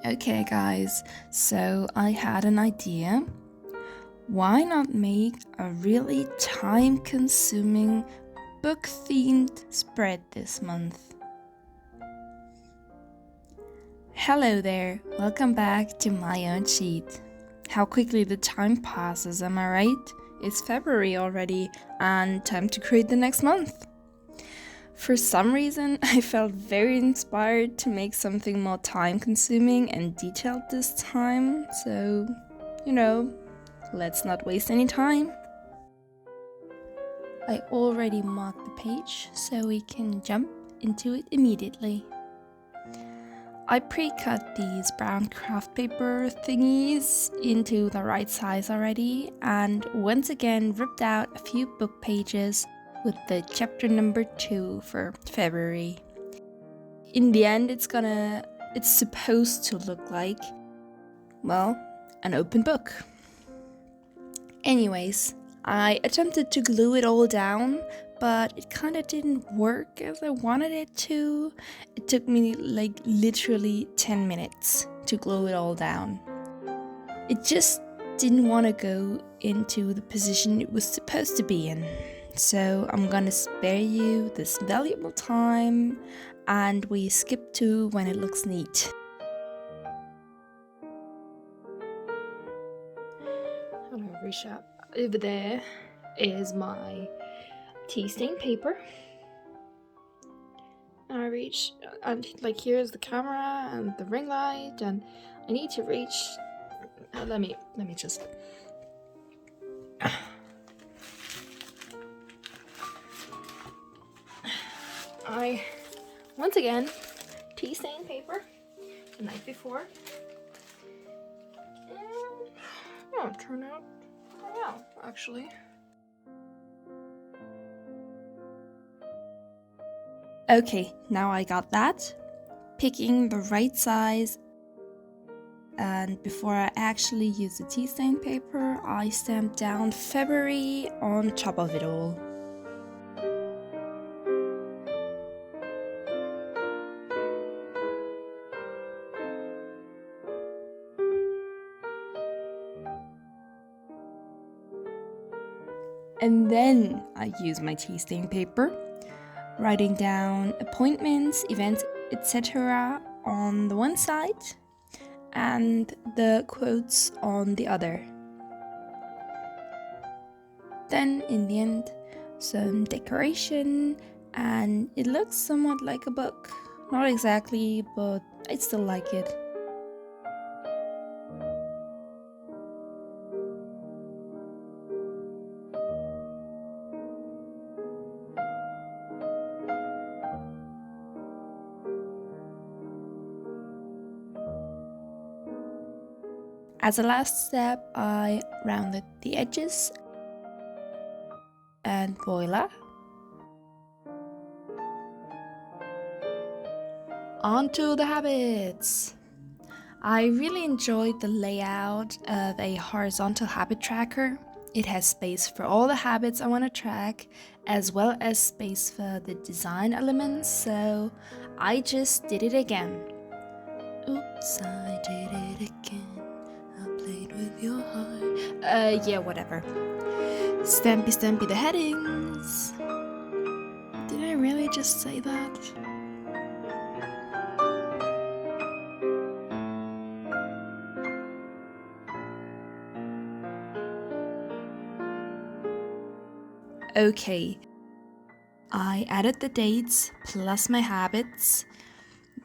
Okay guys, so I had an idea. Why not make a really time-consuming book-themed spread this month? Hello there, welcome back to my own sheet. How quickly the time passes, am I right? It's February already and time to create the next month. For some reason, I felt very inspired to make something more time-consuming and detailed this time, so, let's not waste any time. I already marked the page, so we can jump into it immediately. I pre-cut these brown craft paper thingies into the right size already, and once again ripped out a few book pages with the chapter number 2 for February. In the end, it's supposed to look like, well, an open book. Anyways, I attempted to glue it all down, but it kind of didn't work as I wanted it to. It took me like literally 10 minutes to glue it all down. It just didn't want to go into the position it was supposed to be in. So I'm gonna spare you this valuable time and we skip to when it looks neat. Hello, Risha. Over there is my tea stain paper. And I reach, and like here's the camera and the ring light, and I need to reach. Let me just. Once again, tea stain paper the night before. And it turned out well, actually. Okay, now I got that. Picking the right size, and before I actually use the tea stain paper, I stamped down February on top of it all. And then I use my tea stain paper, writing down appointments, events, etc. on the one side and the quotes on the other. Then in the end, some decoration, and it looks somewhat like a book. Not exactly, but I still like it. As a last step, I rounded the edges and voila. Onto the habits! I really enjoyed the layout of a horizontal habit tracker. It has space for all the habits I want to track, as well as space for the design elements, so I just did it again. Oops, I did it again. I played with your heart. Yeah, whatever. Stampy the headings. Did I really just say that? Okay, I added the dates plus my habits,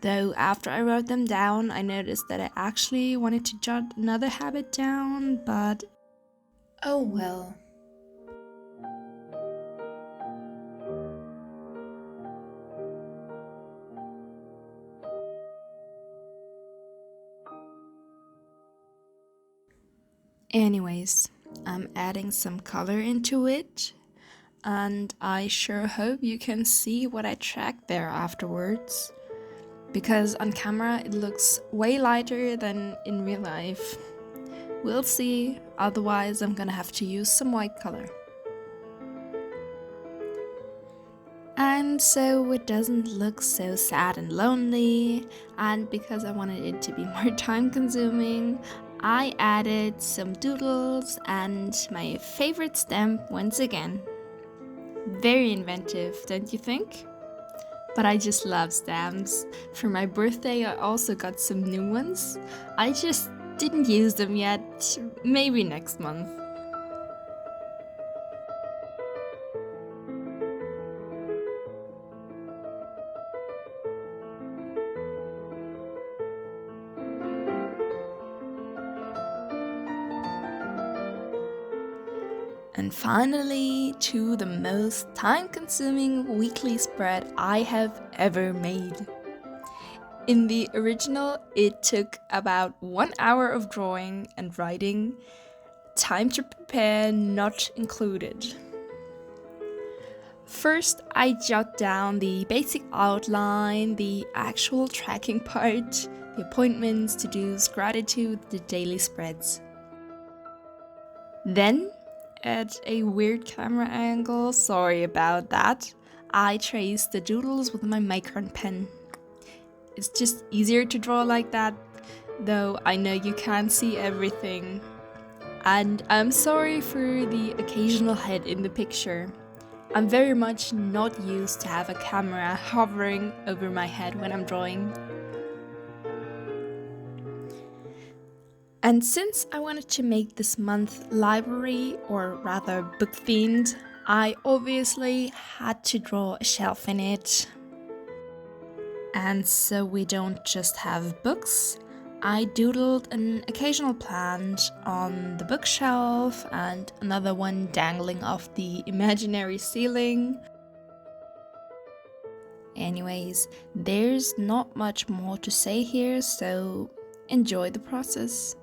though after I wrote them down I noticed that I actually wanted to jot another habit down, but oh well. Anyways, I'm adding some color into it, and I sure hope you can see what I tracked there afterwards, because on camera it looks way lighter than in real life. We'll see, otherwise I'm gonna have to use some white color. And so it doesn't look so sad and lonely, and because I wanted it to be more time consuming, I added some doodles and my favorite stamp once again. Very inventive, don't you think? But I just love stamps. For my birthday, I also got some new ones. I just didn't use them yet, maybe next month. And finally, to the most time-consuming weekly spread I have ever made. In the original, it took about 1 hour of drawing and writing, time to prepare not included. First, I jot down the basic outline, the actual tracking part, the appointments, to-dos, gratitude, the daily spreads. Then, at a weird camera angle, sorry about that, I trace the doodles with my Micron pen. It's just easier to draw like that, though I know you can't see everything. And I'm sorry for the occasional head in the picture. I'm very much not used to have a camera hovering over my head when I'm drawing. And since I wanted to make this month library, or rather book themed, I obviously had to draw a shelf in it. And so we don't just have books, I doodled an occasional plant on the bookshelf and another one dangling off the imaginary ceiling. Anyways, there's not much more to say here, so enjoy the process.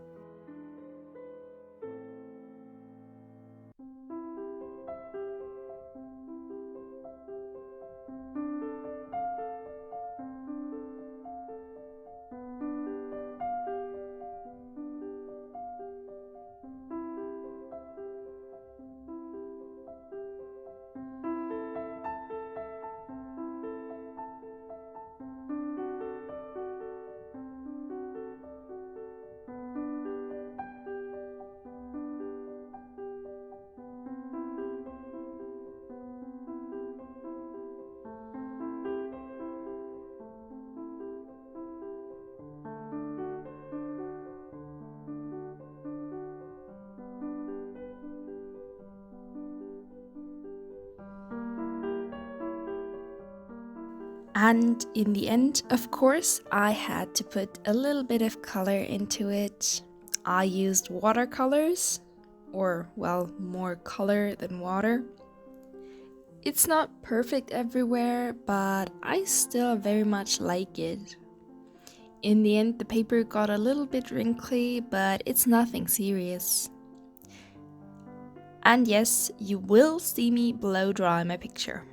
And in the end, of course, I had to put a little bit of color into it. I used watercolors, or well, more color than water. It's not perfect everywhere, but I still very much like it. In the end, the paper got a little bit wrinkly, but it's nothing serious. And yes, you will see me blow dry my picture.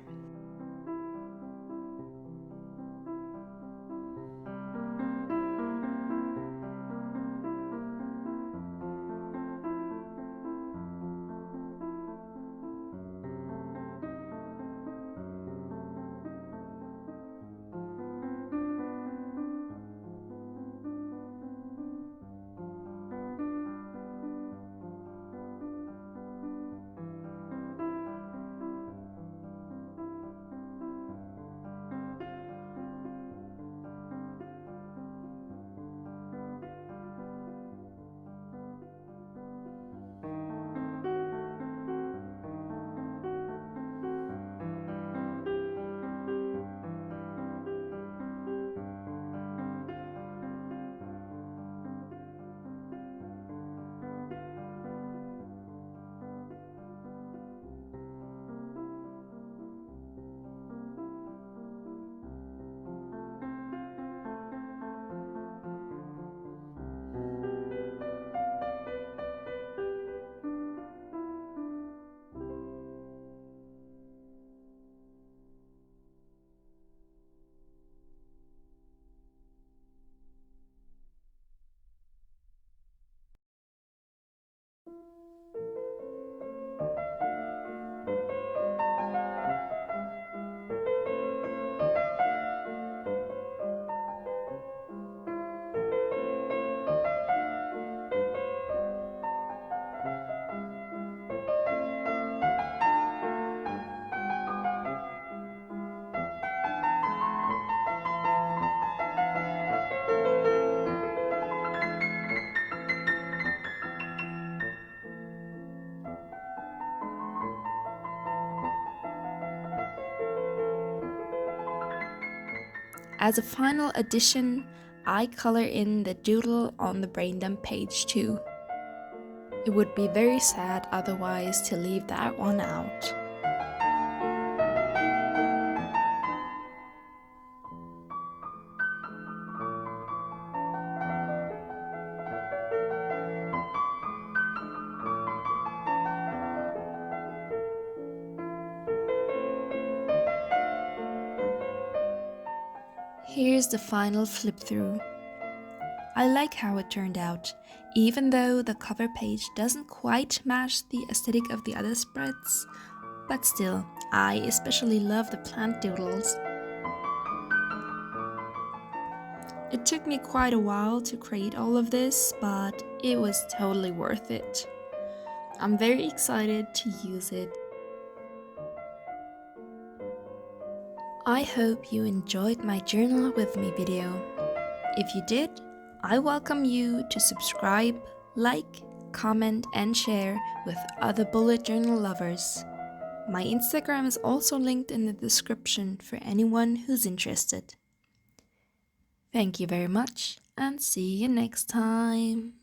As a final addition, I color in the doodle on the brain dump page too. It would be very sad otherwise to leave that one out. Here's the final flip through. I like how it turned out, even though the cover page doesn't quite match the aesthetic of the other spreads, but still, I especially love the plant doodles. It took me quite a while to create all of this, but it was totally worth it. I'm very excited to use it. I hope you enjoyed my journal with me video. If you did, I welcome you to subscribe, like, comment and share with other bullet journal lovers. My Instagram is also linked in the description for anyone who's interested. Thank you very much and see you next time.